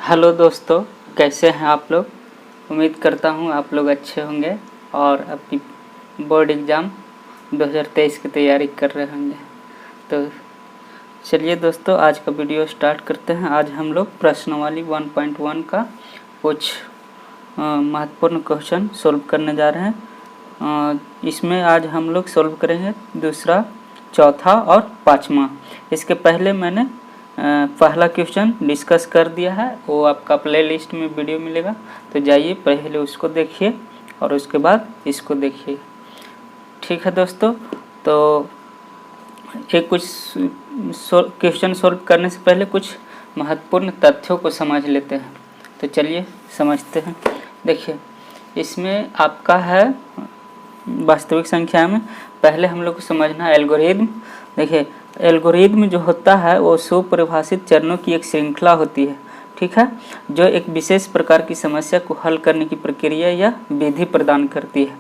Hello दोस्तों, कैसे हैं आप लोग। उम्मीद करता हूं आप लोग अच्छे होंगे और अपनी बोर्ड एग्ज़ाम 2023 की तैयारी कर रहे होंगे। तो चलिए दोस्तों, आज का वीडियो स्टार्ट करते हैं। आज हम लोग प्रश्नावली 1.1 का कुछ महत्वपूर्ण क्वेश्चन सोल्व करने जा रहे हैं। इसमें आज हम लोग सोल्व करेंगे दूसरा, चौथा और पाँचवा। इसके पहले मैंने पहला क्वेश्चन डिस्कस कर दिया है, वो आपका प्लेलिस्ट में वीडियो मिलेगा, तो जाइए पहले उसको देखिए और उसके बाद इसको देखिए। ठीक है दोस्तों, तो एक कुछ क्वेश्चन सोल्व करने से पहले कुछ महत्वपूर्ण तथ्यों को समझ लेते हैं। तो चलिए समझते हैं। देखिए, इसमें आपका है वास्तविक संख्या में पहले हम लोग को समझना है एल्गोरिथम। देखिए, एल्गोरिथम जो होता है वो सुपरिभाषित चरणों की एक श्रृंखला होती है, ठीक है, जो एक विशेष प्रकार की समस्या को हल करने की प्रक्रिया या विधि प्रदान करती है।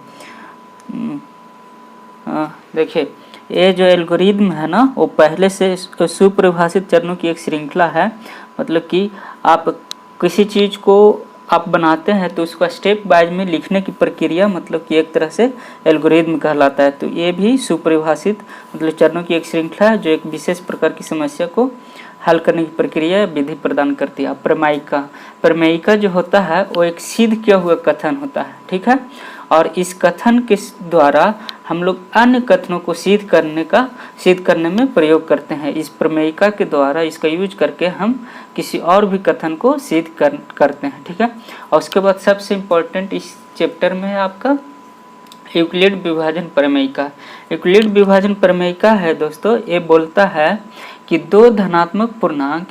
देखिए, ये जो एल्गोरिथम है ना, वो पहले से सुपरिभाषित चरणों की एक श्रृंखला है। मतलब कि आप किसी चीज़ को आप बनाते हैं तो उसका स्टेप वाइज में लिखने की प्रक्रिया मतलब कि एक तरह से एल्गोरिथम कहलाता है। तो ये भी सुपरिभाषित मतलब चरणों की एक श्रृंखला है जो एक विशेष प्रकार की समस्या को हल करने की प्रक्रिया या विधि प्रदान करती है। प्रमेयिका जो होता है वो एक सिद्ध किया हुआ कथन होता है, ठीक है, और इस कथन के द्वारा हम लोग अन्य कथनों को सिद्ध करने में प्रयोग करते हैं। इस प्रमेयिका के द्वारा इसका यूज करके हम किसी और भी कथन को सिद्ध करते हैं, ठीक है। और उसके बाद सबसे इम्पोर्टेंट इस चैप्टर में है आपका यूक्लिड विभाजन प्रमेयिका। यूक्लिड विभाजन प्रमेयिका है दोस्तों, ये बोलता है कि दो धनात्मक पूर्णांक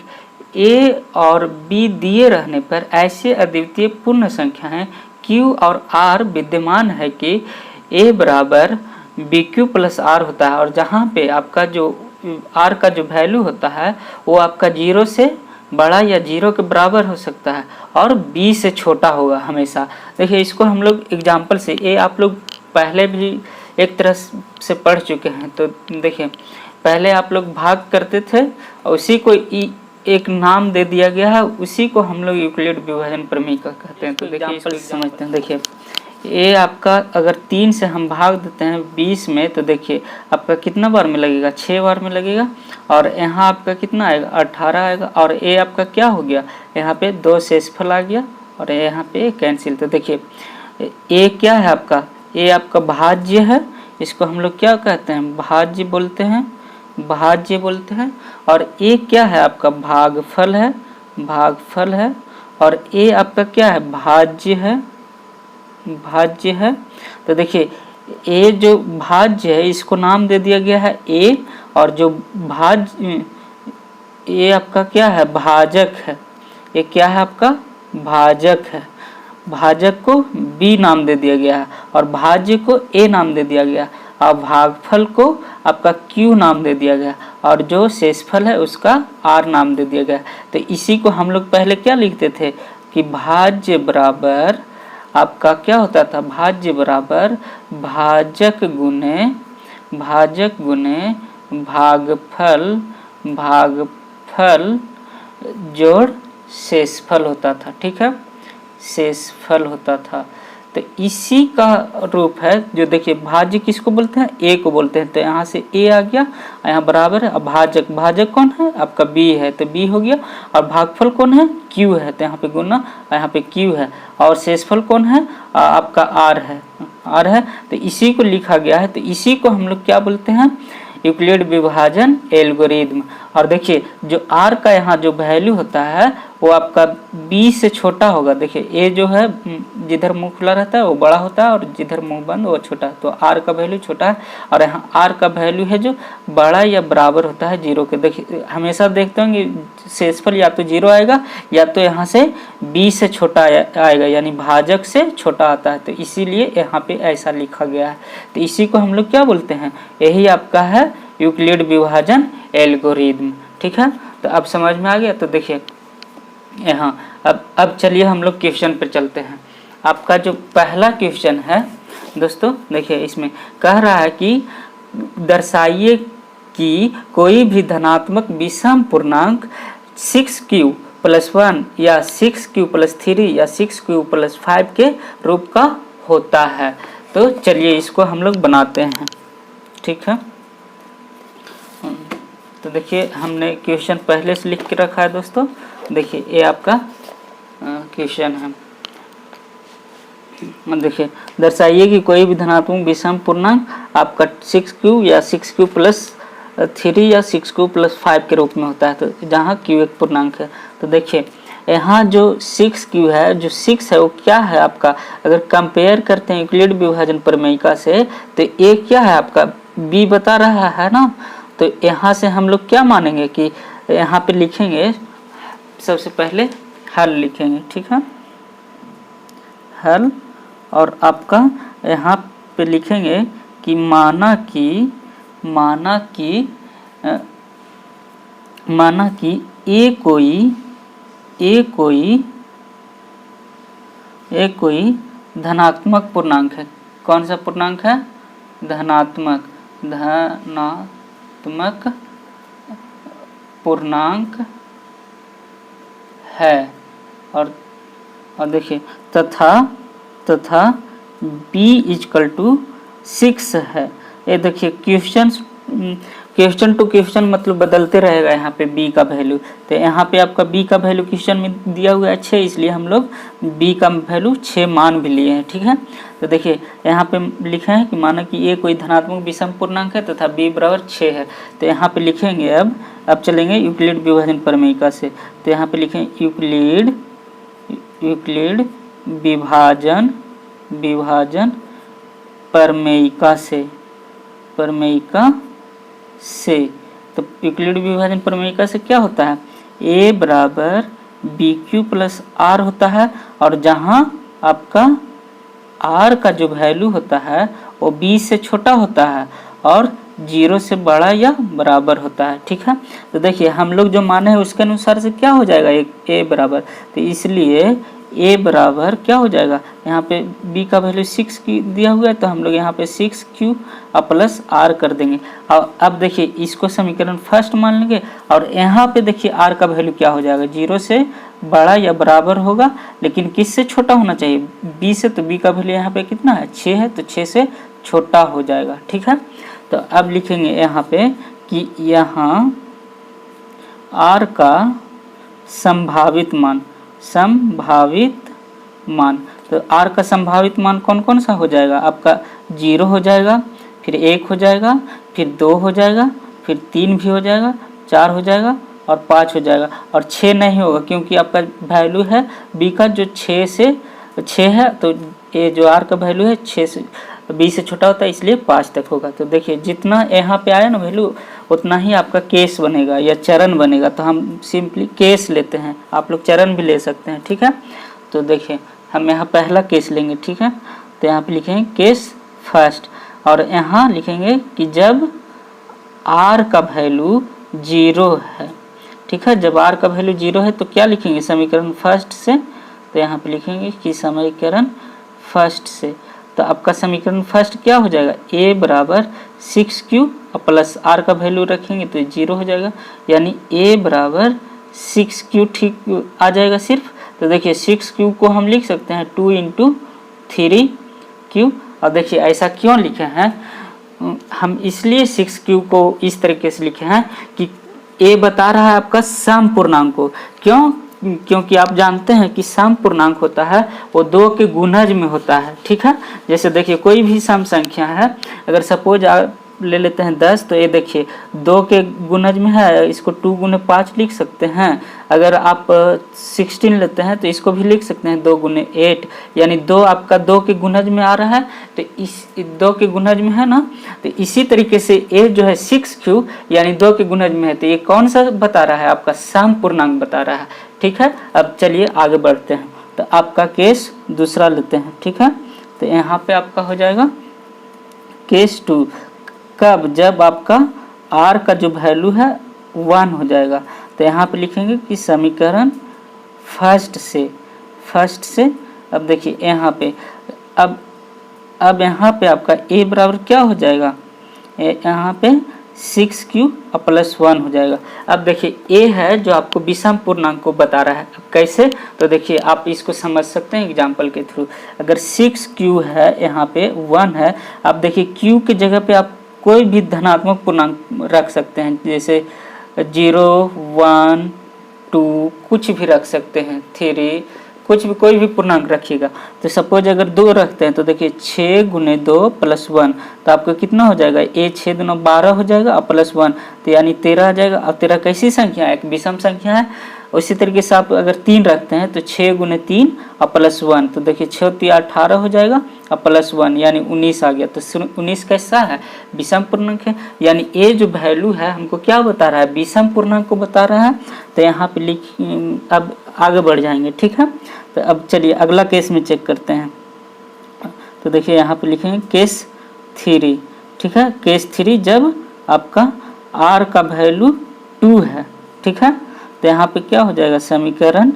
a और b दिए रहने पर ऐसे अद्वितीय पूर्ण संख्याएं q और r विद्यमान है कि a बराबर bq प्लस r होता है, और जहाँ पे आपका जो r का जो वैल्यू होता है वो आपका 0 से बड़ा या 0 के बराबर हो सकता है और b से छोटा होगा हमेशा। देखिए, इसको हम लोग एग्जाम्पल से, ये आप लोग पहले भी एक तरह से पढ़ चुके हैं। तो देखिए, पहले आप लोग भाग करते थे और उसी को एक नाम दे दिया गया है, उसी को हम लोग यूक्लिड विभाजन प्रमेयिका कहते हैं। तो देखिए, इसको समझते हैं। देखिए, ये आपका अगर 3 से हम भाग देते हैं 20 में, तो देखिए आपका कितना बार में लगेगा, 6 बार में लगेगा, और यहाँ आपका कितना आएगा, 18 आएगा, और ये आपका क्या हो गया, यहाँ पे 2 शेषफल आ गया और यहाँ पे कैंसिल। तो देखिए, ये क्या है आपका, ये आपका भाज्य है, इसको हम लोग क्या कहते हैं, भाज्य बोलते हैं, और ये क्या है आपका भागफल है, और ये आपका क्या है, भाज्य है। तो देखिए, ये जो भाज्य है इसको नाम दे दिया गया है a, और जो ये आपका क्या है, भाजक है। ये क्या है आपका, भाजक है। भाजक को b नाम दे दिया गया है और भाज्य को a नाम दे दिया गया, और भागफल को आपका q नाम दे दिया गया, और जो शेषफल है उसका r नाम दे दिया गया। तो इसी को हम लोग पहले क्या लिखते थे कि भाज्य बराबर आपका क्या होता था, भाज्य बराबर भाजक गुने भागफल जोड़ शेषफल होता था, ठीक है, शेषफल होता था। तो इसी का रूप है जो, देखिए, भाज्य किसको बोलते हैं, a को बोलते हैं। तो यहाँ से a आ गया, यहाँ बराबर है, अब भाजक कौन है आपका, b है, तो b हो गया, और भागफल कौन है, q है, तो यहाँ पे गुना, यहाँ पे q है, और शेषफल कौन है आपका r है। तो इसी को लिखा गया है। तो इसी को हम लोग क्या बोलते हैं, यूक्लिड विभाजन एल्गोरिथम। और देखिए, जो r का यहाँ जो वैल्यू होता है वो आपका b से छोटा होगा। देखिए, a जो है जिधर मुंह खुला रहता है वो बड़ा होता है और जिधर मुंह बंद वो छोटा है, तो r का वैल्यू छोटा है, और यहाँ r का वैल्यू है जो बड़ा या बराबर होता है 0 के। देखिए, हमेशा देखते होंगे शेषफल या तो 0 आएगा या तो यहाँ से b से छोटा आएगा, यानी भाजक से छोटा आता है। तो इसीलिए यहाँ पे ऐसा लिखा गया है। तो इसी को हम लोग क्या बोलते हैं, यही आपका है यूक्लिड विभाजन एल्गोरिथम, ठीक है। तो अब समझ में आ गया। तो देखिए यहाँ अब चलिए हम लोग क्वेश्चन पर चलते हैं। आपका जो पहला क्वेश्चन है दोस्तों, देखिए इसमें कह रहा है कि दर्शाइए कि कोई भी धनात्मक विषम पूर्णांक 6q +1 या 6q + 3 या 6q + 5 के रूप का होता है। तो चलिए इसको हम लोग बनाते हैं, ठीक है। तो देखिए हमने क्वेश्चन पहले से लिख के रखा है दोस्तों। देखिए ये आपका क्वेश्चन है। देखिए दर्शाइए कि कोई भी धनात्मक विषम पूर्णांक आपका 6q या 6q + 3 या 6q + 5 के रूप में होता है। तो जहाँ q एक पूर्णांक है, तो देखिए यहाँ जो 6q है, जो 6 है वो क्या है आपका, अगर कंपेयर करते हैं यूक्लिड विभाजन प्रमेयिका से, तो ये क्या है आपका b बता रहा है ना। तो यहाँ से हम लोग क्या मानेंगे कि यहाँ पे लिखेंगे, सबसे पहले हल लिखेंगे, ठीक है, हल। और आपका यहाँ पे लिखेंगे कि माना कि ए कोई धनात्मक पूर्णांक है। कौन सा पूर्णांक है? धनात्मक पूर्णांक है। और देखिए तथा b = 6 है। ये देखिए क्वेश्चन टू क्वेश्चन मतलब बदलते रहेगा यहाँ पे b का वैल्यू। तो यहाँ पे आपका b का वैल्यू क्वेश्चन में दिया हुआ है 6, इसलिए हम लोग b का वैल्यू 6 मान भी लिए हैं, ठीक है। तो देखिए यहाँ पे लिखे हैं कि माना कि a कोई धनात्मक विषम पूर्णांक है तथा b = 6 है। तो यहाँ पे लिखेंगे, अब चलेंगे यूक्लिड विभाजन प्रमेयिका से। तो यहाँ पे लिखें यूक्लिड विभाजन प्रमेयिका से। तो यूक्लिड विभाजन प्रमेयिका से क्या होता है, a = bq + r होता है। और जहाँ आपका r का जो वैल्यू होता है वो b से छोटा होता है और 0 से बड़ा या बराबर होता है, ठीक है। तो देखिए हम लोग जो माने हैं उसके अनुसार से क्या हो जाएगा, a बराबर, तो इसलिए a बराबर क्या हो जाएगा, यहाँ पे b का वैल्यू 6 की दिया हुआ है, तो हम लोग यहाँ पे 6q + r कर देंगे। और अब देखिए इसको समीकरण फर्स्ट मान लेंगे। और यहाँ पे देखिए r का वैल्यू क्या हो जाएगा, 0 से बड़ा या बराबर होगा, लेकिन किस से छोटा होना चाहिए, b से। तो b का वैल्यू यहाँ पे कितना है, 6 है, तो 6 से छोटा हो जाएगा, ठीक है। तो अब लिखेंगे यहाँ पे कि यहाँ r का संभावित मान। तो r का संभावित मान कौन कौन सा हो जाएगा, आपका 0 हो जाएगा, फिर 1 हो जाएगा, फिर 2 हो जाएगा, फिर 3 भी हो जाएगा, 4 हो जाएगा और 5 हो जाएगा। और 6 नहीं होगा क्योंकि आपका वैल्यू है b का जो 6 है, तो ये जो r का वैल्यू है 6 से b से छोटा होता है, इसलिए 5 तक होगा। तो देखिए जितना यहाँ पे आया ना वैल्यू, उतना ही आपका केस बनेगा या चरण बनेगा। तो हम सिंपली केस लेते हैं, आप लोग चरण भी ले सकते हैं, ठीक है। तो देखिए हम यहाँ पहला केस लेंगे, ठीक है। तो यहाँ पे लिखेंगे केस फर्स्ट, और यहाँ लिखेंगे कि जब r का वैल्यू 0 है, ठीक है। जब r का वैल्यू 0 है तो क्या लिखेंगे, समीकरण फर्स्ट से। तो यहाँ पे लिखेंगे कि समीकरण फर्स्ट से। तो आपका समीकरण फर्स्ट क्या हो जाएगा, a = 6q + r का वैल्यू रखेंगे तो 0 हो जाएगा, यानी a = 6q ठीक आ जाएगा सिर्फ। तो देखिए 6q को हम लिख सकते हैं 2 × 3q। और देखिए ऐसा क्यों लिखे हैं, हम इसलिए 6q को इस तरीके से लिखे हैं कि a बता रहा है आपका सम पूर्णांक को। क्योंकि आप जानते हैं कि सम पूर्णांक होता है वो 2 के गुणज में होता है, ठीक है। जैसे देखिए कोई भी सम संख्या है, अगर सपोज आप ले लेते हैं 10, तो ये देखिए 2 के गुणज में है, इसको 2 × 5 लिख सकते हैं। अगर आप 16 लेते हैं तो इसको भी लिख सकते हैं 2 × 8, यानी 2 आपका 2 के गुणज में आ रहा है, तो इस 2 के गुणज में है ना। तो इसी तरीके से a जो है 6q यानी 2 के गुणज में है, तो ये कौन सा बता रहा है, आपका सम पूर्णांक बता रहा है, ठीक है। अब चलिए आगे बढ़ते हैं। तो आपका केस दूसरा लेते हैं, ठीक है। तो यहाँ पे आपका हो जाएगा केस 2, कब, जब आपका r का जो वैल्यू है 1 हो जाएगा। तो यहाँ पे लिखेंगे कि समीकरण फर्स्ट से। अब देखिए यहाँ पे अब यहाँ पे आपका a बराबर क्या हो जाएगा, यहाँ पे 6q और +1 हो जाएगा। अब देखिए ए है जो आपको विषम पूर्णांक को बता रहा है। अब कैसे, तो देखिए आप इसको समझ सकते हैं एग्जाम्पल के थ्रू। अगर 6q है, यहाँ पे 1 है, आप देखिए q की जगह पे आप कोई भी धनात्मक पूर्णांक रख सकते हैं, जैसे 0, 1, 2 कुछ भी रख सकते हैं, 3, कुछ भी कोई भी पूर्णांक रखिएगा। तो सपोज अगर 2 रखते हैं तो देखिए 6 × 2 + 1, तो आपका कितना हो जाएगा, 6 × 12 हो जाएगा और +1, तो यानी 13 आ जाएगा। और 13 कैसी संख्या है, एक विषम संख्या है। उसी तरीके से आप अगर 3 रखते हैं तो 6 × 3 और +1, तो देखिए 6 × 3 = 18 हो जाएगा और +1 यानी 19 आ गया। तो 19 कैसा है, विषम पूर्णांक है। यानी ए जो वैल्यू है हमको क्या बता रहा है, विषम पूर्णांक को बता रहा है। तो यहाँ पे अब आगे बढ़ जाएंगे, ठीक है। तो अब चलिए अगला केस में चेक करते हैं। तो देखिए यहाँ पे लिखेंगे केस 3, ठीक है। केस 3 जब आपका r का वैल्यू 2 है, ठीक है। तो यहाँ पे क्या हो जाएगा, समीकरण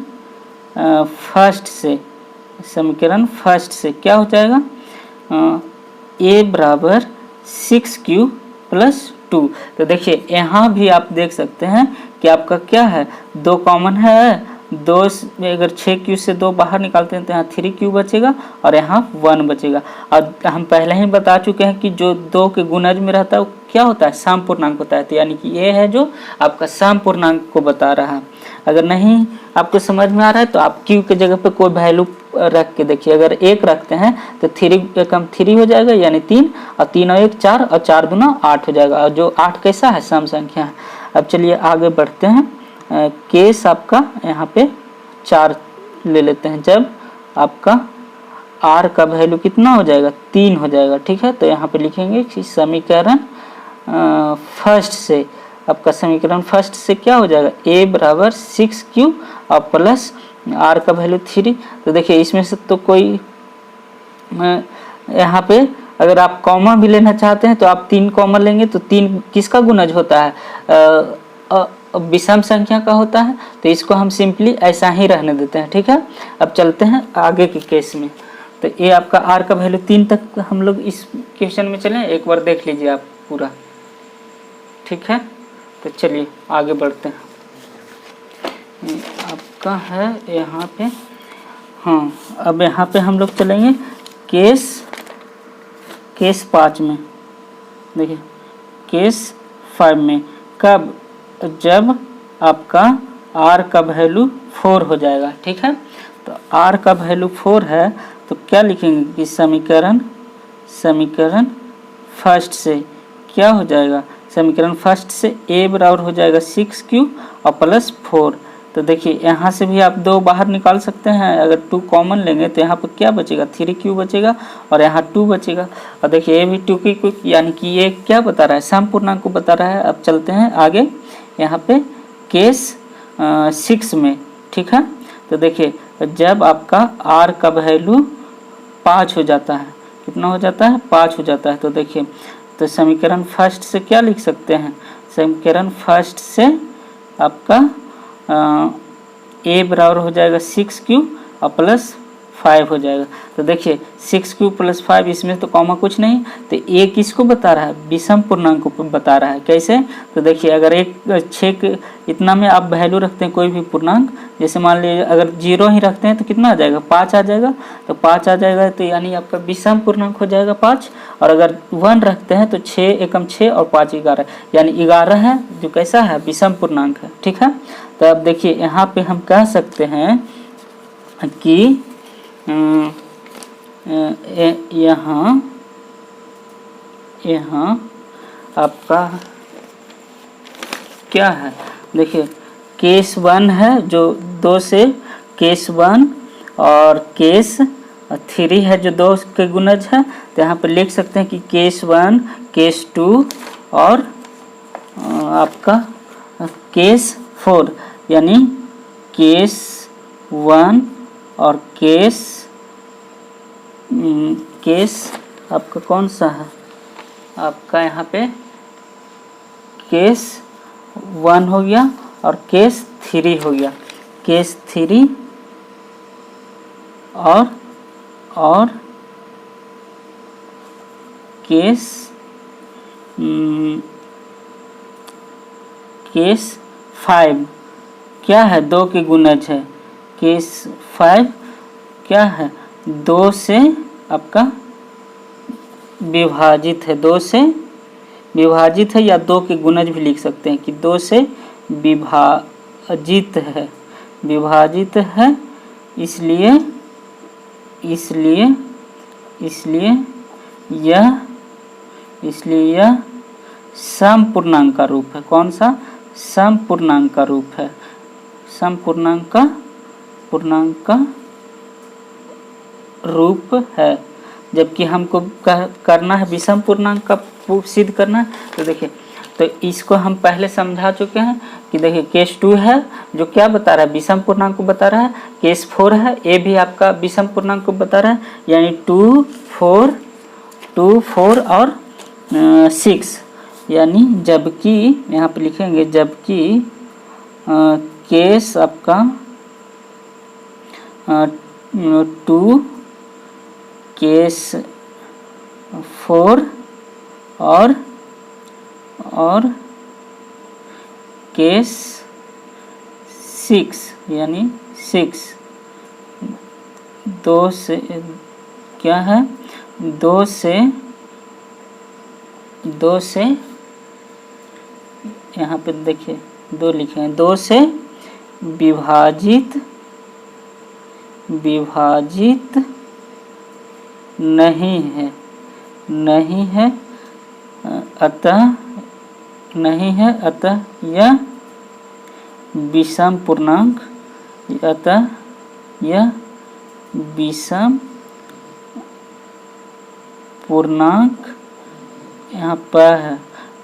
फर्स्ट से क्या हो जाएगा, a बराबर 6q + 2। तो देखिए यहाँ भी आप देख सकते हैं कि आपका क्या है, 2 कॉमन है, 2 में अगर 6q से 2 बाहर निकालते हैं तो यहाँ 3q बचेगा और यहाँ 1 बचेगा। और हम पहले ही बता चुके हैं कि जो 2 के गुणज में रहता है वो क्या होता है, सम पूर्णांक होता है। तो यानी कि ये है जो आपका सम पूर्णांक को बता रहा है। अगर नहीं आपको समझ में आ रहा है तो आप q के जगह पे कोई वैल्यू रख के देखिए। अगर 1 रखते हैं तो 3 कम 3 हो जाएगा यानी 3, और 3 और 1 4, और 4 दूना 8 हो जाएगा। और जो 8 कैसा है, सम संख्या है। अब चलिए आगे बढ़ते हैं। केस आपका यहाँ पे 4 ले लेते हैं, जब आपका r का वैल्यू कितना हो जाएगा, 3 हो जाएगा, ठीक है। तो यहाँ पे लिखेंगे कि समीकरण फर्स्ट से, आपका समीकरण फर्स्ट से क्या हो जाएगा, a बराबर 6q और प्लस r का वैल्यू 3। तो देखिए इसमें से तो कोई यहाँ पे अगर आप कॉमा भी लेना चाहते हैं तो आप 3 कॉमा लेंगे तो 3 किसका गुणज होता है, विषम संख्या का होता है। तो इसको हम सिंपली ऐसा ही रहने देते हैं, ठीक है। अब चलते हैं आगे के केस में। तो ये आपका r का वैल्यू 3 तक हम लोग इस क्वेश्चन में चलें, एक बार देख लीजिए आप पूरा, ठीक है। तो चलिए आगे बढ़ते हैं। आपका है यहाँ पे, हाँ, अब यहाँ पे हम लोग चलेंगे केस 5 में। देखिए केस 5 में कब, जब आपका r का वैल्यू 4 हो जाएगा, ठीक है। तो r का वैल्यू 4 है तो क्या लिखेंगे कि समीकरण फर्स्ट से क्या हो जाएगा, समीकरण फर्स्ट से a बराबर हो जाएगा 6q और +4। तो देखिए यहाँ से भी आप 2 बाहर निकाल सकते हैं। अगर 2 कॉमन लेंगे तो यहाँ पर क्या बचेगा, 3q बचेगा और यहाँ 2 बचेगा। और देखिए ये भी 2 की, यानी कि ये क्या बता रहा है, सम पूर्णांक को बता रहा है। अब चलते हैं आगे यहाँ पे केस 6 में, ठीक है। तो देखिए जब आपका r का वैल्यू 5 हो जाता है, कितना हो जाता है, 5 हो जाता है। तो देखिए तो समीकरण फर्स्ट से क्या लिख सकते हैं, समीकरण फर्स्ट से आपका a बराबर हो जाएगा 6q और +5 हो जाएगा। तो देखिए 6q + 5, इसमें तो कॉमा कुछ नहीं, तो a किसको बता रहा है, विषम पूर्णांक को बता रहा है। कैसे, तो देखिए अगर 6 इतना में आप वैल्यू रखते हैं कोई भी पूर्णांक, जैसे मान लीजिए अगर 0 ही रखते हैं तो कितना आ जाएगा, 5 आ जाएगा। तो 5 आ जाएगा तो यानी आपका विषम पूर्णांक हो जाएगा 5। और अगर 1 रखते हैं तो 6 एकम 6 और 5 11, यानी 11 है जो कैसा है, विषम पूर्णांक है, ठीक है। तो अब देखिए यहाँ पे हम कह सकते हैं कि यहाँ आपका क्या है, देखिए केस 1 है जो 2 से, केस 1 और केस 3 है जो 2 के गुणज है। तो यहाँ पे लिख सकते हैं कि केस 1, केस 2 और आपका केस 4, यानी केस 1 और केस आपका कौन सा है, आपका यहाँ पे केस 1 हो गया और केस 3 हो गया। केस 3 और केस केस 5 क्या है, 2 के गुणज है। केस 5 क्या है, 2 से आपका विभाजित है, 2 से विभाजित है, या 2 के गुणज भी लिख सकते हैं कि 2 से विभाजित है, विभाजित है। इसलिए यह समपूर्णांक का रूप है। कौन सा, समपूर्णांक का रूप है, समपूर्णांक का रूप है। जबकि हमको करना है विषम पूर्णांक का सिद्ध करना है। तो देखिए, तो इसको हम पहले समझा चुके हैं कि देखिए केस 2 है जो क्या बता रहा है, विषम पूर्णांक को बता रहा है। केस 4 है, ये भी आपका विषम पूर्णांक को बता रहा है, यानी 2, 4 और 6। यानी जबकि यहाँ पे लिखेंगे, जबकि केस आपका 2, केस 4 और केस 6 यानी 6 2 से क्या है, 2 से यहाँ पे देखिए 2 लिखे हैं, 2 से विभाजित नहीं है, अतः यह विषम पूर्णांक, अतः यह विषम पूर्णांक यहाँ पर है,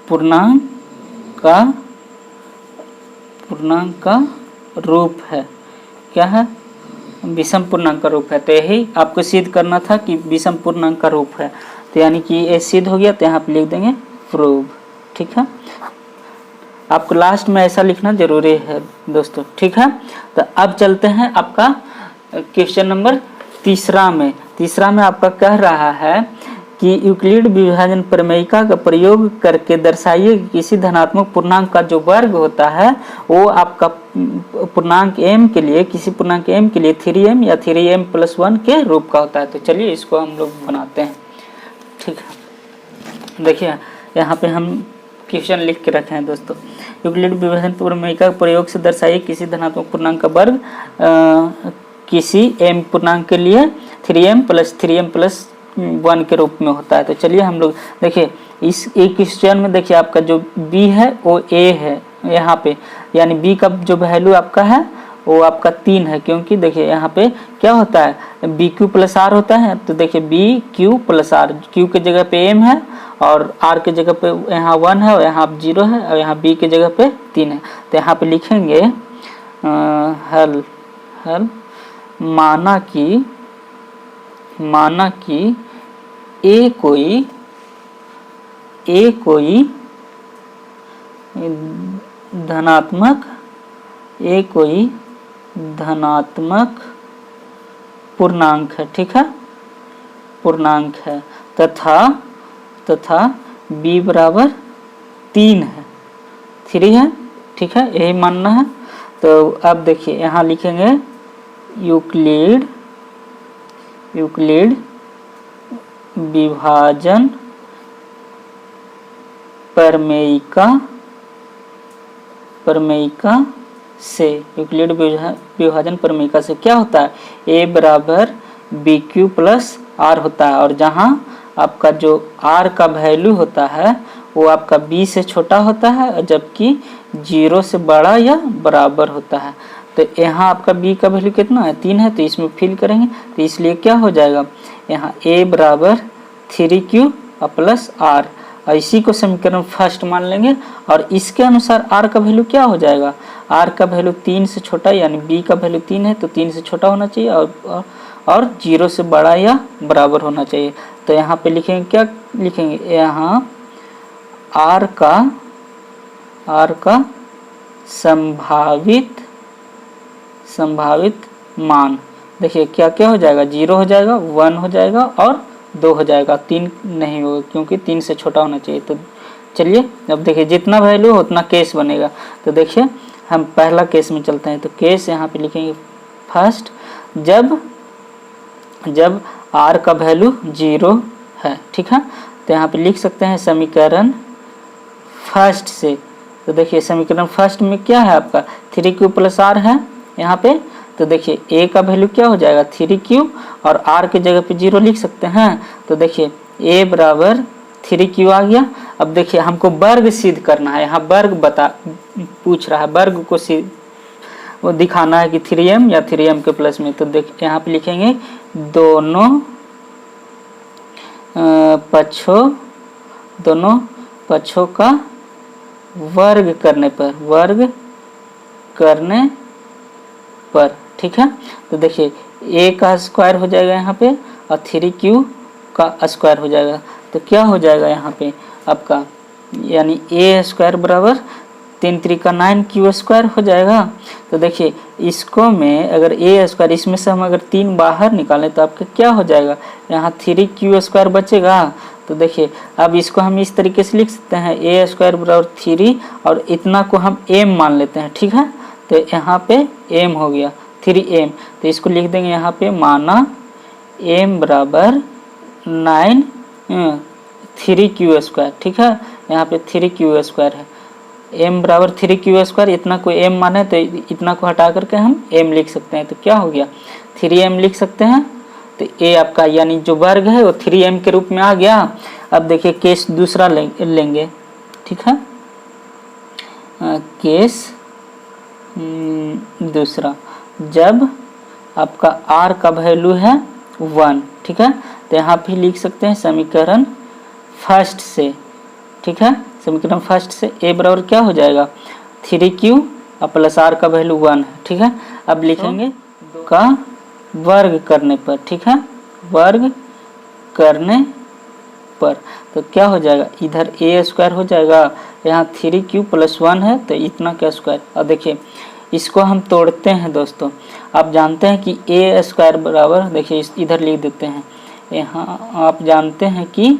पूर्णांक का रूप है। क्या है, विषम पूर्णांक का रूप है। तो यही आपको सिद्ध करना था कि विषम पूर्णांक का रूप है। तो यानी कि ये सिद्ध हो गया, तो यहाँ पे लिख देंगे प्रूव। ठीक है, आपको लास्ट में ऐसा लिखना जरूरी है दोस्तों। ठीक है, तो अब चलते हैं आपका क्वेश्चन नंबर तीसरा में आपका कह रहा है कि यूक्लिड विभाजन प्रमेयिका का प्रयोग करके दर्शाइए कि किसी धनात्मक पूर्णांक का जो वर्ग होता है वो आपका पूर्णांक m के लिए, किसी पूर्णांक m के लिए 3m या 3m+1 के रूप का होता है। तो चलिए इसको हम लोग बनाते हैं। ठीक है, देखिए यहाँ पे हम क्वेश्चन लिख के रखे हैं दोस्तों। यूक्लिड विभाजन प्रमेयिका का प्रयोग से दर्शाइए किसी धनात्मक पूर्णांक का वर्ग किसी m पूर्णांक के लिए 3m+3m+1 के रूप में होता है। तो चलिए हम लोग देखिए, इस एक क्वेश्चन में देखिए आपका जो b है वो a है यहाँ पे, यानी b का जो वैल्यू आपका है वो आपका 3 है, क्योंकि देखिए यहाँ पे क्या होता है, BQ+R होता है। तो देखिए BQ+R, Q के जगह पे m है और R के जगह पे यहाँ 1 है और यहाँ 0 है और यहाँ B के जगह पे 3 है। तो यहाँ पे लिखेंगे हल माना कि ए कोई धनात्मक पूर्णांक है। ठीक है, पूर्णांक है तथा b बराबर 3 है, 3 है। ठीक है, यही मानना है। तो अब देखिए यहाँ लिखेंगे यूक्लिड विभाजन प्रमेयिका से, यूक्लिड विभाजन प्रमेयिका से क्या होता है, a बराबर BQ+R होता है, और जहाँ आपका जो R का वैल्यू होता है वो आपका b से छोटा होता है, जबकि 0 से बड़ा या बराबर होता है। तो यहाँ आपका b का वैल्यू कितना है, 3 है। तो इसमें फिल करेंगे, तो इसलिए क्या हो जाएगा, यहाँ a बराबर 3Q+R, इसी को समीकरण फर्स्ट मान लेंगे। और इसके अनुसार r का वैल्यू क्या हो जाएगा, r का वैल्यू 3 से छोटा, यानी b का वैल्यू 3 है तो 3 से छोटा होना चाहिए और 0 से बड़ा या बराबर होना चाहिए। तो यहाँ पे लिखेंगे, क्या लिखेंगे, यहाँ r का संभावित मान, देखिए क्या क्या हो जाएगा, 0 हो जाएगा, 1 हो जाएगा और 2 हो जाएगा, 3 नहीं होगा क्योंकि 3 से छोटा होना चाहिए। तो चलिए अब देखिए जितना वैल्यू उतना केस बनेगा। तो देखिए हम पहला केस में चलते हैं। तो केस यहाँ पे लिखेंगे फर्स्ट, जब r का वैल्यू 0 है, ठीक है। तो यहाँ पे लिख सकते हैं समीकरण फर्स्ट से। तो देखिए समीकरण फर्स्ट में क्या है आपका 3q + r है यहाँ पे। तो देखिए a का वैल्यू क्या हो जाएगा 3q और r के जगह पे 0 लिख सकते हैं। तो देखिए a बराबर 3q आ गया। अब देखिए हमको वर्ग सिद्ध करना है, यहाँ वर्ग पूछ रहा है, वर्ग को वो दिखाना है कि 3m या 3m के प्लस में। तो देख यहाँ पे लिखेंगे दोनों पक्षों का वर्ग करने पर, ठीक है। तो देखिए a का स्क्वायर हो जाएगा यहाँ पे और 3q का स्क्वायर हो जाएगा। तो क्या हो जाएगा यहाँ पे आपका, यानी a स्क्वायर बराबर 3 3 का 9q स्क्वायर हो जाएगा। तो देखिए इसको में अगर a स्क्वायर, इसमें से हम अगर 3 बाहर निकालें तो आपका क्या हो जाएगा, यहाँ 3q स्क्वायर बचेगा। तो देखिए अब इसको हम इस तरीके से लिख सकते हैं a स्क्वायर बराबर 3 और इतना को हम m मान लेते हैं, ठीक है। तो यहाँ पे m हो गया 3m। तो इसको लिख देंगे यहाँ पे माना m बराबर 3q स्क्वायर, ठीक है। यहाँ पे 3q स्क्वायर है, m बराबर 3q स्क्वायर, इतना को m माने तो इतना को हटा करके हम m लिख सकते हैं। तो क्या हो गया 3m लिख सकते हैं। तो a आपका यानी जो वर्ग है वो 3m के रूप में आ गया। अब देखिए केस दूसरा लेंगे, ठीक है। केस दूसरा, जब आपका r का वैल्यू है 1, ठीक है। तो यहाँ पे लिख सकते हैं समीकरण फर्स्ट से, ठीक है। समीकरण फर्स्ट से a बराबर क्या हो जाएगा 3q और प्लस r का वैल्यू 1 है, ठीक है। अब लिखेंगे का वर्ग करने पर, ठीक है, वर्ग करने पर। तो क्या हो जाएगा इधर a स्क्वायर हो जाएगा, यहाँ 3q + 1 है तो इतना का स्क्वायर। और देखिए इसको हम तोड़ते हैं दोस्तों। आप जानते हैं कि a स्क्वायर बराबर, देखिए इधर लिख देते हैं, यहाँ आप जानते हैं कि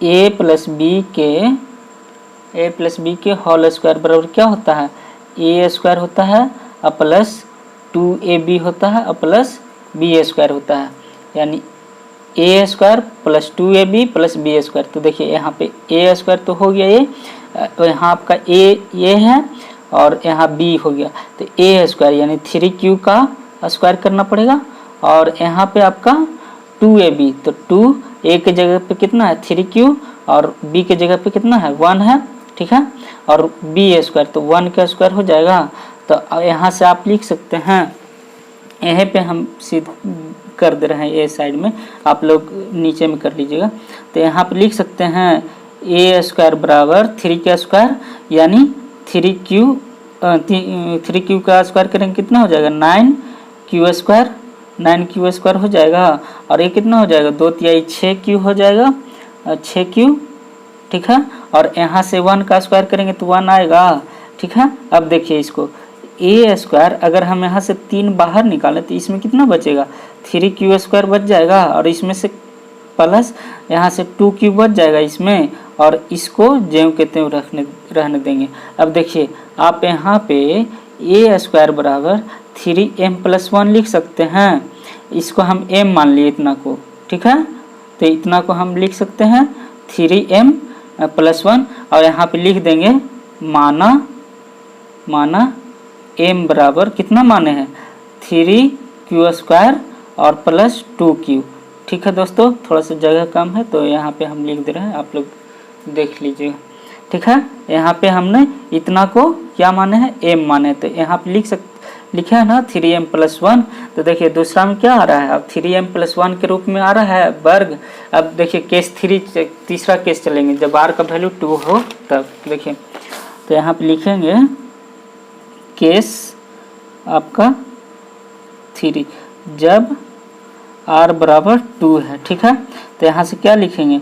a + b के होल स्क्वायर बराबर क्या होता है a स्क्वायर होता है और प्लस 2ab होता है और प्लस b स्क्वायर होता है, यानी a square plus 2ab plus b square. तो देखिए यहाँ पे a स्क्वायर तो हो गया ये, तो यहाँ आपका a है और यहाँ b हो गया। तो a स्क्वायर यानी 3q का स्क्वायर करना पड़ेगा और यहाँ पे आपका 2ab, तो 2 a के जगह पे कितना है 3q और b के जगह पे कितना है 1 है, ठीक है। और b स्क्वायर तो 1 का स्क्वायर हो जाएगा। तो यहाँ से आप लिख सकते हैं, यहीं पे हम सिद्ध कर दे रहे हैं ए साइड में, आप लोग नीचे में कर लीजिएगा। तो यहाँ पे लिख सकते हैं a स्क्वायर बराबर 3 स्क्वायर यानी 3q का स्क्वायर करेंगे कितना हो जाएगा 9q स्क्वायर हो जाएगा। और ये कितना हो जाएगा 2 तिहाई 6q हो जाएगा, 6q, ठीक है। और यहाँ से 1 का स्क्वायर करेंगे तो 1 आएगा, ठीक है। अब देखिए इसको a स्क्वायर अगर हम यहाँ से 3 बाहर निकालें तो इसमें कितना बचेगा 3q स्क्वायर बच जाएगा और इसमें से प्लस यहाँ से 2q बच जाएगा इसमें, और इसको ज्यों के त्यों रहने देंगे। अब देखिए आप यहाँ पे a स्क्वायर बराबर 3m + 1 लिख सकते हैं। इसको हम m मान लिए इतना को, ठीक है। तो इतना को हम लिख सकते हैं 3m + 1 और यहाँ पे लिख देंगे माना m बराबर कितना माने हैं 3q स्क्वायर और प्लस 2q, ठीक है दोस्तों। थोड़ा सा जगह कम है तो यहाँ पे हम लिख दे रहे हैं, आप लोग देख लीजिएगा, ठीक है। यहाँ पे हमने इतना को क्या माने हैं m माने, तो यहाँ पे लिखा है ना 3m + 1। तो देखिए दूसरा में क्या आ रहा है, अब 3m + 1 के रूप में आ रहा है वर्ग। अब देखिए केस तीसरा केस चलेंगे जब r का वैल्यू 2 हो तब। देखिए तो यहाँ पे लिखेंगे केस आपका 3 जब r बराबर 2 है, ठीक है। तो यहाँ से क्या लिखेंगे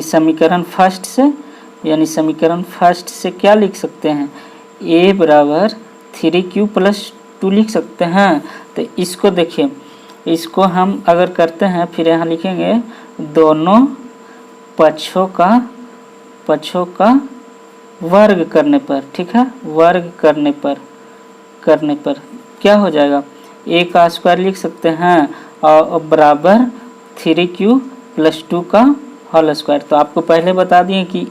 समीकरण फर्स्ट से, यानी समीकरण फर्स्ट से क्या लिख सकते हैं a बराबर 3q + 2 लिख सकते हैं। तो इसको देखिए, इसको हम अगर करते हैं फिर यहाँ लिखेंगे दोनों पक्षों का पक्षों का वर्ग करने पर, ठीक है, वर्ग करने पर क्या हो जाएगा, a का स्क्वायर लिख सकते हैं और बराबर 3q प्लस 2 का होल स्क्वायर। तो आपको पहले बता दिए कि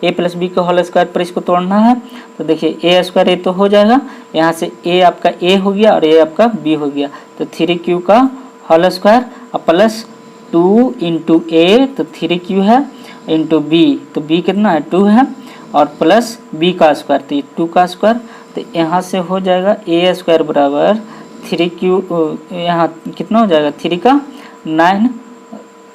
a प्लस बी के होल स्क्वायर पर इसको तोड़ना है। तो देखिए a स्क्वायर ये तो हो जाएगा, यहाँ से a आपका a हो गया और a आपका b हो गया। तो 3q का होल स्क्वायर और प्लस 2 इंटू a, तो 3q है, इंटू b, तो b कितना है 2 है, और प्लस b का स्क्वायर, तो 2 का स्क्वायर। तो यहाँ से हो जाएगा a स्क्वायर बराबर 3q, यहाँ कितना हो जाएगा 3 का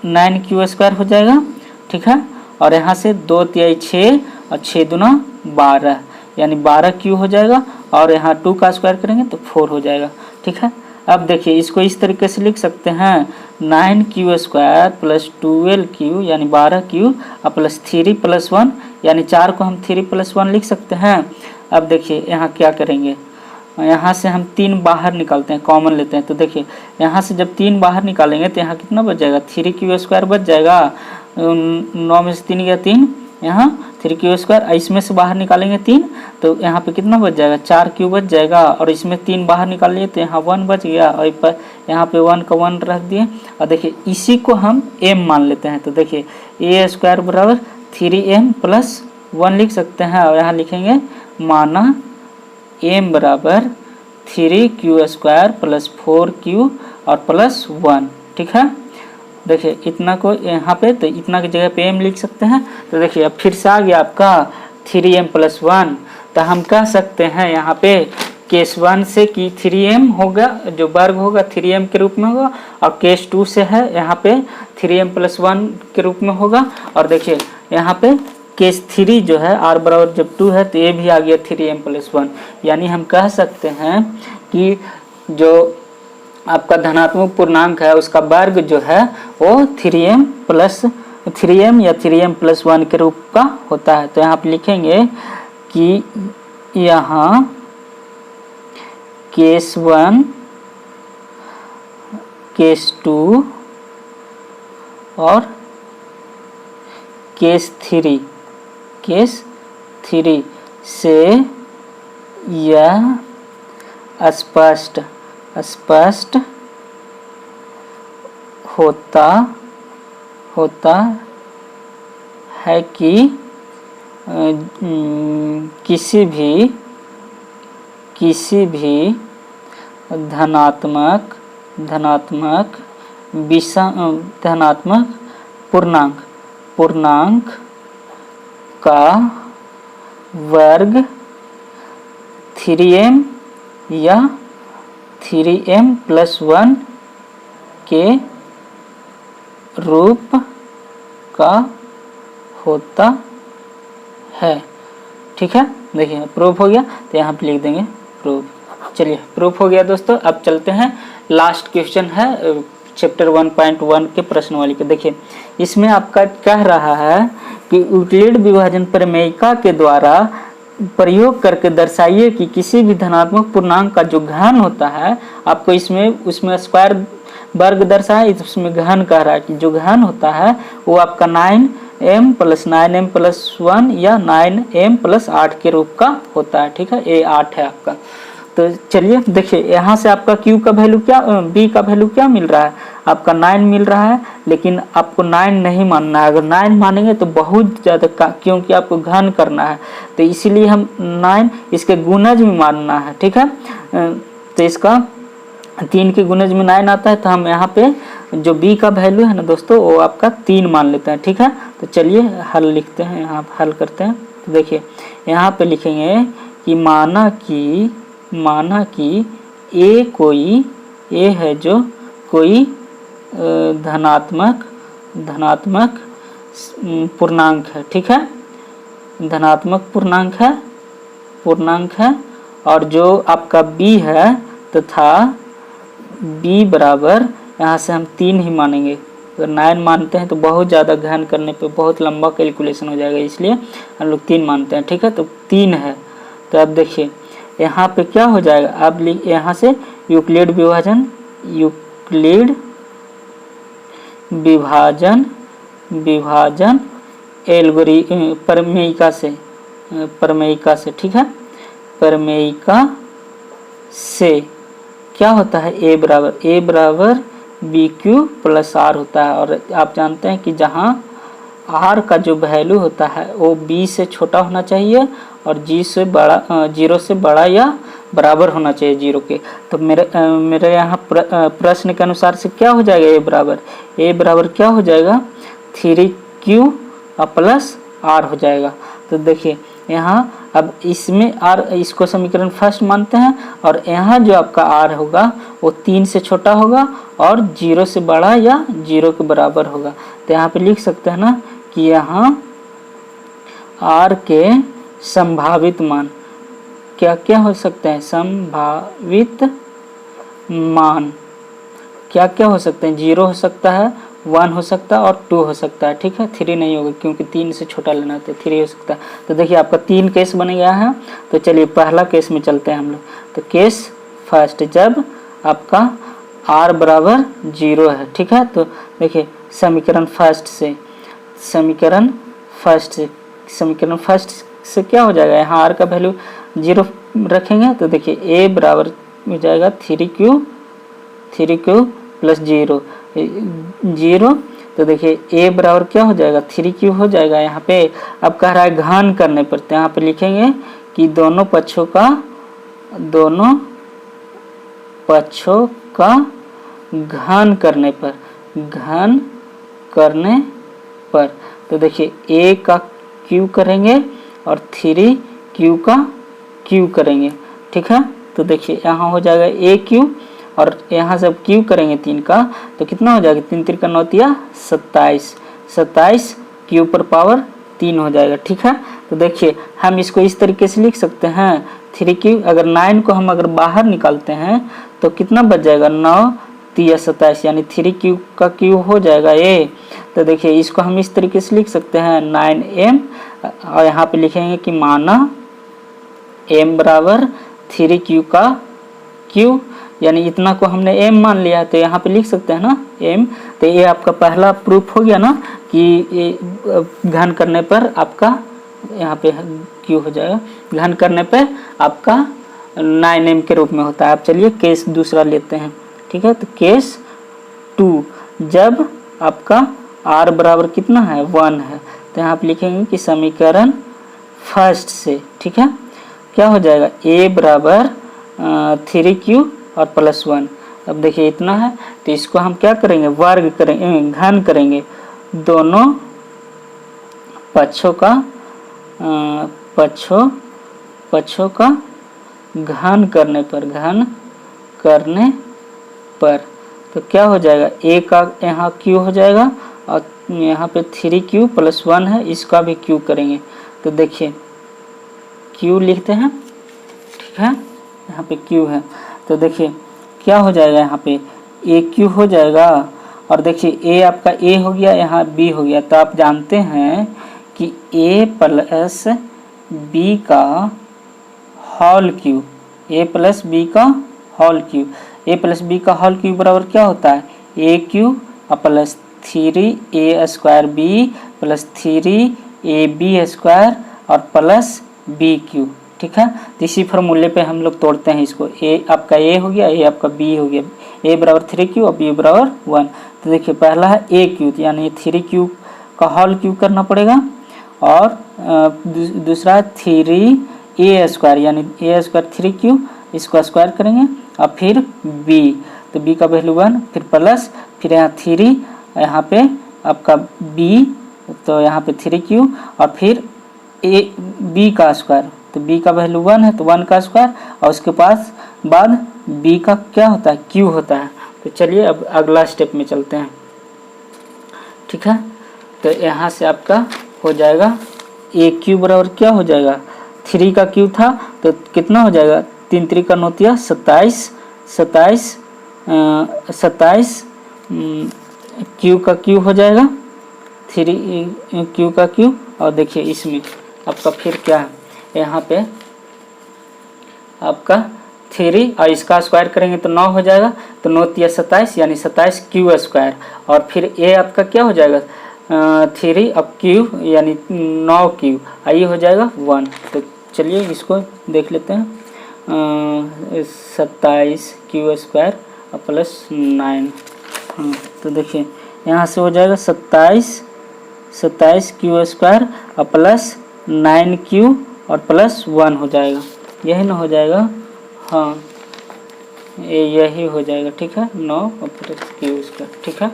9q स्क्वायर हो जाएगा, ठीक है। और यहाँ से 2 तिहाई 6 और 6 दूना 12, यानी 12q हो जाएगा, और यहाँ 2 का स्क्वायर करेंगे तो 4 हो जाएगा, ठीक है। अब देखिए इसको इस तरीके से लिख सकते हैं 9q स्क्वायर प्लस 12q यानी 12q और प्लस 3 प्लस 1 यानी 4 को हम 3 प्लस 1 लिख सकते हैं। अब देखिए यहाँ क्या करेंगे, यहाँ से हम 3 बाहर निकालते हैं, कॉमन लेते हैं। तो देखिए यहाँ से जब 3 बाहर निकालेंगे तो यहाँ कितना बच जाएगा 3q स्क्वायर बच जाएगा, 9 में से 3 गया 3, यहाँ 3q स्क्वायर, इसमें से बाहर निकालेंगे 3 तो यहाँ पे कितना बच जाएगा 4q बच जाएगा, और इसमें 3 बाहर निकाल लिए तो यहाँ 1 बच गया, और यहाँ पे 1 का 1 रख दिए। और देखिए इसी को हम m मान लेते हैं। तो देखिए a स्क्वायर बराबर 3m प्लस 1 लिख सकते हैं, और यहाँ लिखेंगे माना m बराबर 3q स्क्वायर प्लस 4q और प्लस 1, ठीक है। देखिए इतना को यहाँ पे, तो इतना की जगह पे m लिख सकते हैं। तो देखिए अब फिर से आ गया आपका 3m प्लस 1, तो हम कह सकते हैं यहाँ पे केस 1 से कि 3m होगा, जो वर्ग होगा 3m के रूप में होगा, और केस 2 से है यहाँ पे 3m प्लस 1 के रूप में होगा। और देखिए यहाँ पे केस 3 जो है r बराबर जब 2 है तो ये भी आ गया 3m प्लस 1, यानी हम कह सकते हैं कि जो आपका धनात्मक पूर्णांक है उसका वर्ग जो है वो 3m या 3m प्लस 1 के रूप का होता है। तो यहाँ पे लिखेंगे कि यहाँ केस 1, केस 2 और केस 3 से यह स्पष्ट होता है कि किसी भी धनात्मक पूर्णांक का वर्ग 3m या 3m प्लस 1 के रूप का होता है, ठीक है। देखिए प्रूफ हो गया, तो यहाँ पे लिख देंगे प्रूफ। चलिए प्रूफ हो गया दोस्तों। अब चलते हैं, लास्ट क्वेश्चन है चैप्टर 1.1 के प्रश्नवाली के। देखिए इसमें आपका कह रहा है कि यूक्लिड विभाजन प्रमेयिका के द्वारा प्रयोग करके दर्शाइए कि किसी भी धनात्मक पूर्णांक का जो घन होता है, आपको उसमें स्क्वायर वर्ग दर्शाया, इसमें घन कह रहा है कि जो घन होता है वो आपका 9m प्लस 1 या 9m प्लस 8 के रूप का होता है, ठीक है। ये 8 है आपका। तो चलिए देखिए यहाँ से आपका q का वैल्यू क्या, b का वैल्यू क्या मिल रहा है, आपका 9 मिल रहा है, लेकिन आपको 9 नहीं मानना है। अगर 9 मानेंगे तो बहुत ज़्यादा, क्योंकि आपको घन करना है, तो इसीलिए हम 9 इसके गुणज में मानना है, ठीक है। तो इसका 3 के गुणज में 9 आता है, तो हम यहाँ पे जो b का वैल्यू है ना दोस्तों वो आपका 3 मान लेते हैं, ठीक है। तो चलिए हल लिखते हैं, यहाँ हल करते हैं। तो देखिए यहाँ पे लिखेंगे कि माना कि a है जो कोई धनात्मक पूर्णांक है, ठीक है, धनात्मक पूर्णांक है, और जो आपका b है तथा b बराबर, यहाँ से हम 3 ही मानेंगे। अगर 9 मानते हैं तो बहुत ज़्यादा घन करने पे बहुत लंबा कैलकुलेशन हो जाएगा, इसलिए हम लोग 3 मानते हैं, ठीक है। तो 3 है। तो अब देखिए यहाँ पे क्या हो जाएगा, अब यहाँ से यूक्लिड विभाजन प्रमेयिका से, ठीक है। प्रमेयिका से क्या होता है, ए बराबर बी क्यू प्लस आर होता है। और आप जानते हैं कि जहाँ आर का जो वैल्यू होता है वो बी से छोटा होना चाहिए और जीरो से बड़ा या बराबर होना चाहिए जीरो के। तो मेरे यहाँ प्रश्न के अनुसार से क्या हो जाएगा, ए बराबर क्या हो जाएगा 3q प्लस आर हो जाएगा। तो देखिए यहाँ अब इसमें आर, इसको समीकरण फर्स्ट मानते हैं और यहाँ जो आपका आर होगा वो 3 से छोटा होगा और 0 से बड़ा या 0 के बराबर होगा। तो यहाँ पे लिख सकते हैं ना कि यहाँ आर के संभावित मान क्या क्या हो सकते हैं, संभावित मान क्या क्या हो सकते हैं, 0 हो सकता है, 1 हो सकता है और 2 हो सकता है, ठीक है। 3 नहीं होगा क्योंकि 3 से छोटा लेना है, तो 3 हो सकता है। तो देखिए आपका 3 केस बन गया है। तो चलिए पहला केस में चलते हैं हम लोग। तो केस फर्स्ट, जब आपका r बराबर 0 है, ठीक है। तो देखिए समीकरण फर्स्ट से क्या हो जाएगा, यहाँ r का वैल्यू 0 रखेंगे तो देखिए a बराबर हो जाएगा 3q प्लस 0। तो देखिए a बराबर क्या हो जाएगा 3q हो जाएगा। यहाँ पे अब कह रहा है घन करने पर, तो यहाँ पे लिखेंगे कि दोनों पक्षों का घन करने पर तो देखिए a का q करेंगे और 3q का q करेंगे, ठीक है। तो देखिए यहाँ हो जाएगा aq और यहाँ से q करेंगे 3 का तो कितना हो जाएगा, 3 3 का 9 तिया 27 q पर पावर 3 हो जाएगा, ठीक है। तो देखिए हम इसको इस तरीके से लिख सकते हैं 3q, अगर 9 को हम अगर बाहर निकालते हैं तो कितना बच जाएगा, 9 तिया 27 यानी 3q का q हो जाएगा a। तो देखिए इसको हम इस तरीके से लिख सकते हैं 9m और यहाँ पे लिखेंगे कि माना m बराबर 3q का q, यानी इतना को हमने m मान लिया। तो यहाँ पे लिख सकते हैं ना m। तो ये आपका पहला प्रूफ हो गया ना कि घन करने पर आपका यहाँ पे q हो जाएगा, घन करने पे आपका 9m के रूप में होता है। अब चलिए केस दूसरा लेते हैं, ठीक है। तो केस 2, जब आपका r बराबर कितना है 1 है, तो यहाँ पे लिखेंगे कि समीकरण फर्स्ट से, ठीक है, क्या हो जाएगा a बराबर 3q और प्लस 1। अब देखिए इतना है तो इसको हम क्या करेंगे, वर्ग करेंगे, घन करेंगे दोनों पक्षों का घन करने पर तो क्या हो जाएगा, a का यहाँ q हो जाएगा और यहाँ पे 3q प्लस 1 है, इसका भी q करेंगे। तो देखिए q लिखते हैं, ठीक है, यहाँ पे q है। तो देखिए क्या हो जाएगा, यहाँ पे aq हो जाएगा और देखिए a आपका a हो गया, यहाँ b हो गया। तो आप जानते हैं कि a प्लस b का whole cube, a plus b का होल क्यू बराबर क्या होता है, aq plus 3a square b plus 3ab square और प्लस bq, ठीक है। तो इसी फॉर्मूले पे हम लोग तोड़ते हैं इसको, a आपका a हो गया, a आपका b हो गया, a बराबर 3q और b बराबर 1। तो देखिए पहला है aq यानी 3q का होल क्यू करना पड़ेगा और दूसरा 3a स्क्वायर यानी a स्क्वायर 3q, इसको स्क्वायर करेंगे और फिर b, तो b का वैल्यू 1, फिर प्लस, फिर यहाँ 3, यहाँ पे आपका b, तो यहाँ पे 3q और फिर b का स्क्वायर, तो b का वैल्यू 1 है तो 1 का स्क्वायर और उसके पास बाद b का क्या होता है, q होता है। तो चलिए अब अगला स्टेप में चलते हैं, ठीक है। तो यहाँ से आपका हो जाएगा aq बराबर क्या हो जाएगा, 3 का q था तो कितना हो जाएगा, 3 3 का 9 तिया 27 q का q हो जाएगा, 3q का q। और देखिए इसमें आपका फिर क्या है, यहाँ पे आपका 3 और इसका स्क्वायर करेंगे तो 9 हो जाएगा, तो 9 तिया 27 यानी 27 q स्क्वायर और फिर a आपका क्या हो जाएगा 3 अब क्यू यानी 9 क्यू, आइए हो जाएगा 1। तो चलिए इसको देख लेते हैं। 27 क्यू स्क्वायर और प्लस 9। हाँ तो देखिए यहाँ से हो जाएगा 27 क्यू स्क्वायर और प्लस 9 क्यू और प्लस 1 हो जाएगा, यही ना हो जाएगा। हाँ यही हो जाएगा, ठीक है, 9 और प्लस क्यू स्क्वायर, ठीक है।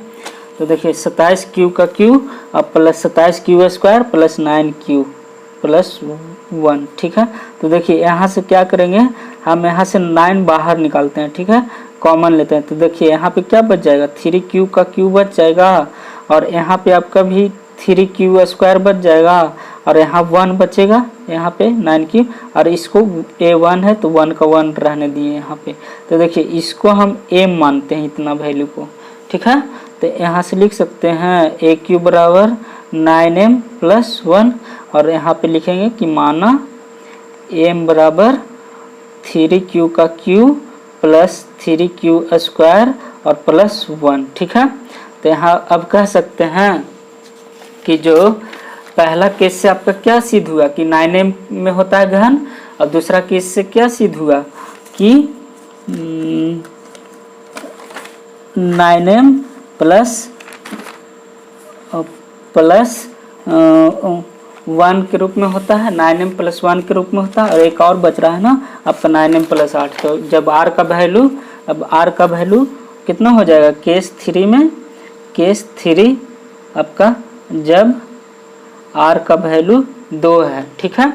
तो देखिए 27 क्यू का क्यू और plus 27 Q square plus 9 Q plus 1, ठीक है। तो देखिए यहाँ से क्या करेंगे, हम यहाँ से 9 बाहर निकालते हैं, ठीक है, कॉमन लेते हैं। तो देखिए यहाँ पे क्या बच जाएगा, 3 क्यू का क्यू बच जाएगा और यहाँ पे आपका भी 3 क्यू स्क्वायर बच जाएगा और यहाँ 1 बचेगा, यहाँ पे 9 क्यू, और इसको a1 है तो 1 का 1 रहने दिए यहाँ पे। तो देखिए इसको हम m मानते हैं, इतना वैल्यू को, ठीक है। तो यहाँ से लिख सकते हैं a क्यू बराबर 9m प्लस 1 और यहाँ पे लिखेंगे कि माना m बराबर 3 क्यू का क्यू प्लस 3 क्यू स्क्वायर और प्लस 1, ठीक है। तो यहाँ अब कह सकते हैं कि जो पहला केस से आपका क्या सिद्ध हुआ कि 9m में होता है घन, और दूसरा केस से क्या सिद्ध हुआ कि 9m प्लस 1 के रूप में होता है, 9m प्लस 1 के रूप में होता है, और एक और बच रहा है ना आपका 9m प्लस 8। तो जब r का वैल्यू, अब r का वैल्यू कितना हो जाएगा केस 3 में, केस 3 आपका जब r का वैल्यू 2 है, ठीक है।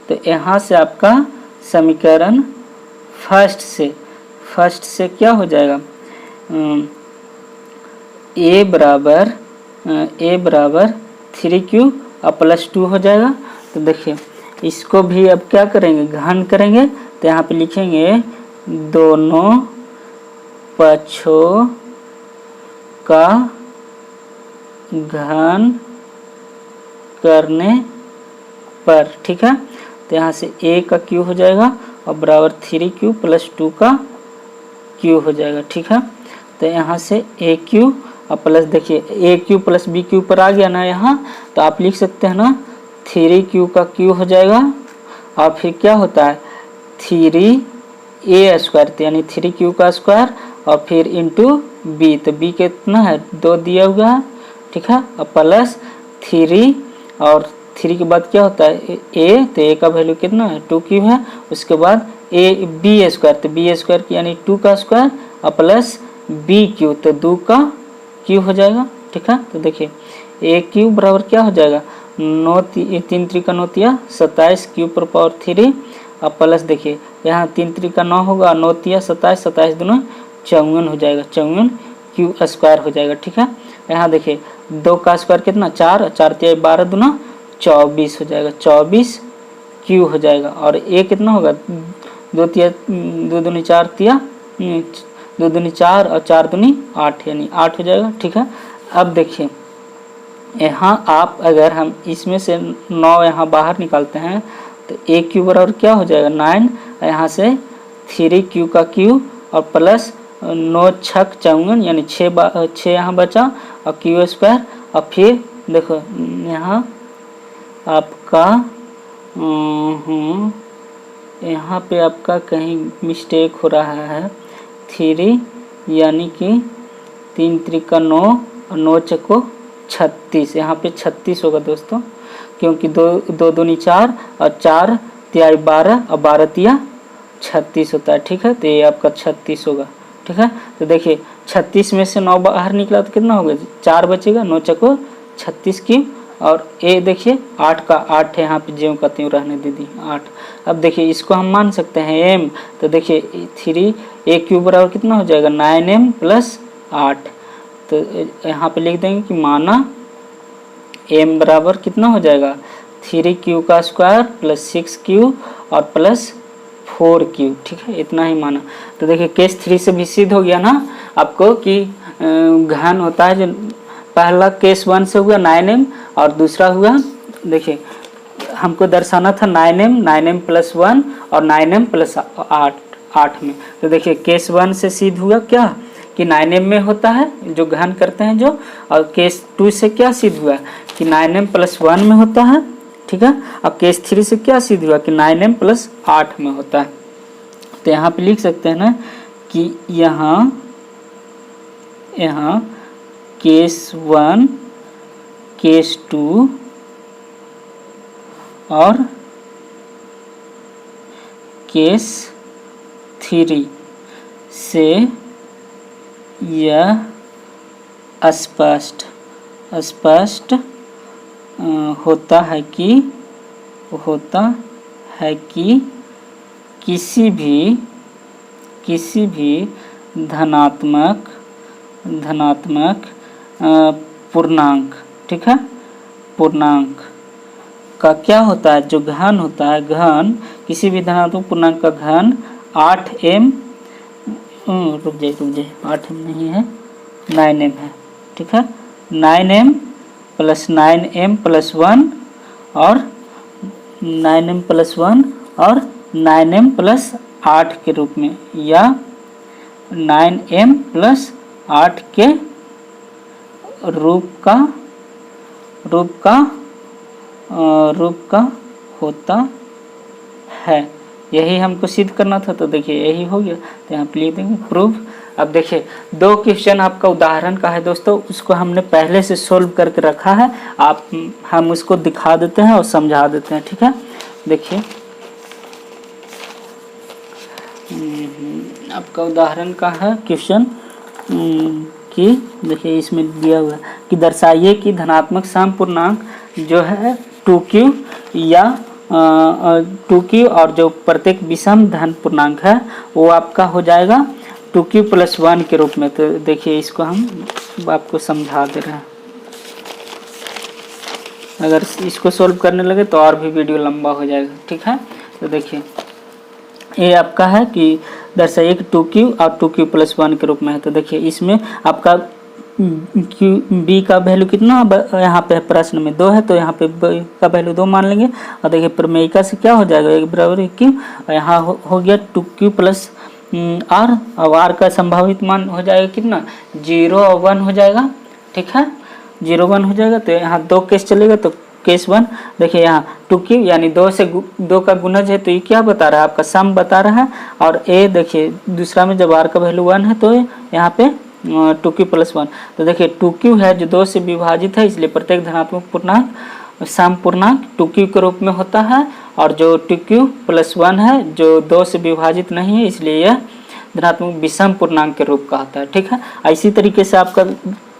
तो यहाँ से आपका समीकरण फर्स्ट से क्या हो जाएगा, a बराबर 3q और प्लस 2 हो जाएगा। तो देखिए इसको भी अब क्या करेंगे, घन करेंगे। तो यहाँ पे लिखेंगे दोनों पक्षों का घन करने पर, ठीक है। तो यहाँ से a का q हो जाएगा और बराबर 3q प्लस 2 का q हो जाएगा, ठीक है। तो यहाँ से aq और प्लस देखिए aq प्लस bq पर आ गया ना यहाँ, तो आप लिख सकते हैं ना 3q का q हो जाएगा और फिर क्या होता है 3a स्क्वायर, यानी 3q का स्क्वायर और फिर इंटू b। तो b कितना है 2 दिया हुआ है, ठीक है, और प्लस 3 और 3 के बाद क्या होता है a, तो a का वैल्यू कितना है 2q है। उसके बाद b स्क्वायर, तो b स्क्वायर यानी 2 का स्क्वायर और प्लस bq, तो 2 का q हो जाएगा, ठीक है। तो देखिए aq बराबर क्या हो जाएगा 3 3 का 9 तिया 27 q पर पावर 3 और प्लस देखिए यहाँ 3 3 का 9 होगा, 9 तिया 27, 27 दूना 54 हो जाएगा, 54 q स्क्वायर हो जाएगा, ठीक है। यहाँ देखिए 2 का स्क्वायर कितना 4, 4 तिया 12 दूना 24 हो जाएगा, 24 q हो जाएगा। और a कितना होगा 2 तिया 2 दूनी 4 तिया 2 दूनी 4 और 4 दूनी 8 यानी 8 हो जाएगा, ठीक है। अब देखिए यहाँ आप अगर हम इसमें से 9 यहाँ बाहर निकालते हैं तो a क्यू बराबर क्या हो जाएगा 9, यहाँ से 3q का q और प्लस 9 छक 54 यानी 6 यहाँ बचा और q स्क्वायर। और फिर देखो यहाँ आपका यहाँ पे आपका कहीं मिस्टेक हो रहा है, 3 यानी कि 3 3 का 9 और 9 चको 36, यहाँ पे 36 होगा दोस्तों, क्योंकि 2 दूनी 4 और 4 तिया 12 और 12 तिया 36 होता है, ठीक है। तो ये आपका 36 होगा, ठीक है। तो देखिए 36 में से 9 बाहर निकला तो कितना होगा 4 बचेगा, 9 चको 36 की, और ए देखिए 8 का 8 है यहाँ पे ज्यों का त्यों रहने दीदी 8। अब देखिए इसको हम मान सकते हैं m, तो देखिए 3 a क्यूब बराबर कितना हो जाएगा 9m प्लस 8। तो यहाँ पे लिख देंगे कि माना m बराबर कितना हो जाएगा 3q का स्क्वायर प्लस 6q और प्लस 4q, ठीक है, इतना ही माना। तो देखिए केस 3 से भी सिद्ध हो गया ना आपको कि घन होता है, जो पहला केस 1 से हुआ 9m और दूसरा हुआ देखिए हमको दर्शाना था 9m प्लस 1 और 9m प्लस 8 में। तो देखिए केस 1 से सिद्ध हुआ क्या कि 9m में होता है जो घन करते हैं जो, और केस 2 से क्या सिद्ध हुआ कि 9m + 1 में होता है, ठीक है। अब केस 3 से क्या सिद्ध हुआ कि 9m + 8 में होता है। तो यहाँ पे लिख सकते हैं ना कि यहाँ केस 1, केस 2 और केस 3 से यह स्पष्ट होता है कि किसी भी धनात्मक पूर्णांक, ठीक है, पूर्णांक का क्या होता है, जो घन होता है, घन किसी भी धनात्मक पूर्णांक का घन 8m, रुक जाइए 8m नहीं है, 9m है, ठीक है। 9m + 9m + 1 और 9m + 1 और 9m + 8 के रूप में, या 9m + 8 के रूप का होता है। यही हमको सिद्ध करना था। तो देखिए यही हो गया, तो यहाँ पे लिख देंगे प्रूव। अब देखिए 2 क्वेश्चन आपका उदाहरण का है दोस्तों, उसको हमने पहले से सोल्व करके रखा है, हम उसको दिखा देते हैं और समझा देते हैं, ठीक है। देखिए आपका उदाहरण का है क्वेश्चन कि देखिए इसमें दिया हुआ है कि दर्शाइए कि धनात्मक सम पूर्णांक जो है 2q या 2q और जो प्रत्येक विषम धन पूर्णांक है वो आपका हो जाएगा 2q + 1 के रूप में। तो देखिए इसको हम आपको समझा दे रहे हैं। अगर इसको सोल्व करने लगे तो और भी वीडियो लंबा हो जाएगा, ठीक है। तो देखिए ये आपका है कि दर्शाइए कि 2q और 2q + 1 के रूप में है। तो देखिए इसमें आपका b का वैल्यू कितना, यहाँ पे प्रश्न में 2 है, तो यहाँ पे b का वैल्यू 2 मान लेंगे। और देखिए प्रमेयिका से क्या हो जाएगा, 1 = q, और यहाँ हो गया 2q + r, और r का संभावित मान हो जाएगा कितना, 0 और 1 हो जाएगा, ठीक है, 0 1 हो जाएगा। तो यहाँ 2 केस चलेगा, तो केस 1 देखिए यहाँ 2q यानी 2 से 2 का गुणज है, तो ये क्या बता रहा है, आपका सम बता रहा है। और a देखिए दूसरा में जब r का वैल्यू 1 है तो यहाँ पे 2q + 1, तो देखिए 2q है जो 2 से विभाजित है, इसलिए प्रत्येक धनात्मक पूर्णांक सम पूर्णांक 2q के रूप में होता है। और जो 2q + 1 है जो 2 से विभाजित नहीं है, इसलिए यह धनात्मक विषम पूर्णांक के रूप का होता है, ठीक है। इसी तरीके से आपका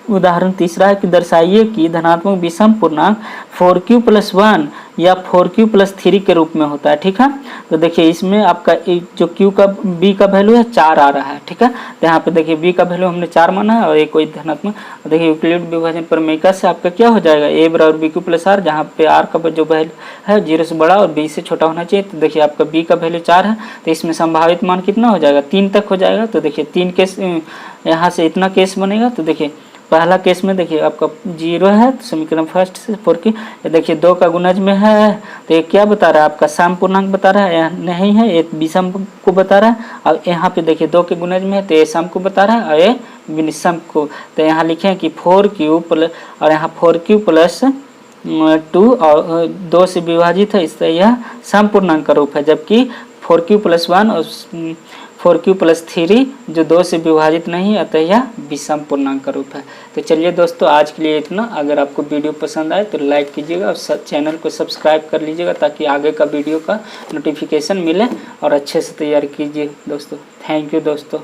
उदाहरण तीसरा है कि दर्शाइए कि धनात्मक विषम पूर्णांक 4q + 1 या 4q + 3 के रूप में होता है, ठीक है। तो देखिए इसमें आपका जो q का b का वैल्यू है 4 आ रहा है, ठीक है। तो यहाँ पे देखिए b का वैल्यू हमने 4 माना है और एक कोई धनात्मक, देखिए यूक्लिड विभाजन प्रमेयिका से आपका क्या हो जाएगा, a = bq + r, जहाँ पे r का जो वैल्यू है 0 से बड़ा और b से छोटा होना चाहिए। तो देखिए आपका b का वैल्यू 4 है, तो इसमें संभावित मान कितना हो जाएगा, 3 तक हो जाएगा। तो देखिए 3 केस यहाँ से इतना केस बनेगा। तो देखिए पहला केस में देखिए आपका 0 है, तो समीकरण फर्स्ट से 4q, देखिए 2 का गुणज में है, तो ये क्या बता रहा है, आपका सम पूर्णांक बता रहा है, नहीं है ये विषम को बता रहा है। और यहाँ पे देखिए 2 के गुणज में है, तो ये सम को बता रहा है और ये विषम को। तो यहाँ लिखे कि 4q और यहाँ 4q + 2 और 2 से विभाजित है, इससे यह सम पूर्णांक का रूप है, जबकि 4q + 1 और 4q + 3 जो 2 से विभाजित नहीं है, अतः यह विषम पूर्णांक का रूप है। तो चलिए दोस्तों आज के लिए इतना। अगर आपको वीडियो पसंद आए तो लाइक कीजिएगा और चैनल को सब्सक्राइब कर लीजिएगा, ताकि आगे का वीडियो का नोटिफिकेशन मिले, और अच्छे से तैयार कीजिए दोस्तों। थैंक यू दोस्तों।